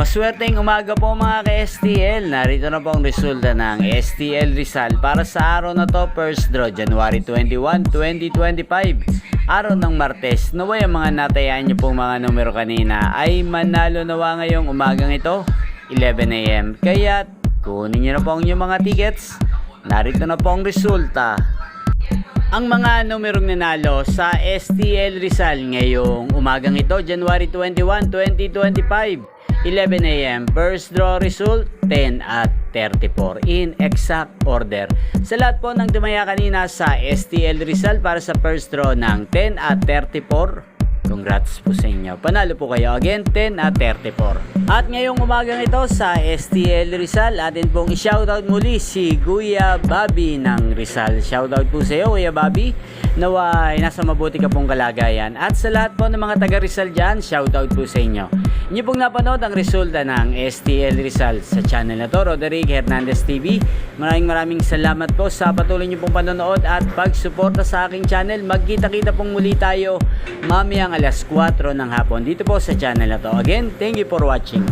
Maswerteng umaga po mga ka-STL. Narito na po ang resulta ng STL Rizal para sa araw na to, first draw January 21, 2025. Araw ng Martes. Naway ang mga natayaan niyo pong mga numero kanina ay manalo nawa ngayong umagang ito, 11 AM. Kaya kunin niyo na po ang inyong mga tickets. Narito na po ang resulta. Ang mga numerong nanalo sa STL Rizal ngayong umagang ito, January 21, 2025, 11 AM. First draw result, 10 at 34 in exact order. Sa lahat po ng tumaya kanina sa STL Rizal para sa first draw ng 10 at 34, congrats po sa inyo. Panalo po kayo again, 10 at 34. At ngayong umagang ito sa STL Rizal, atin pong i-shoutout muli si Kuya Bobby ng Rizal. Shoutout po sa iyo, Kuya Bobby. Naway nasa mabuti ka pong kalagayan. At sa lahat po ng mga taga Rizal dyan, shoutout po sa inyo. Inyo pong napanood ang resulta ng STL Rizal sa channel na to, Roderick Hernandez TV. Maraming salamat po sa patuloy niyo pong panonood at pagsuporta sa aking channel. Magkita-kita pong muli tayo mamayang alas 4 ng hapon dito po sa channel na to. Again, thank you for watching.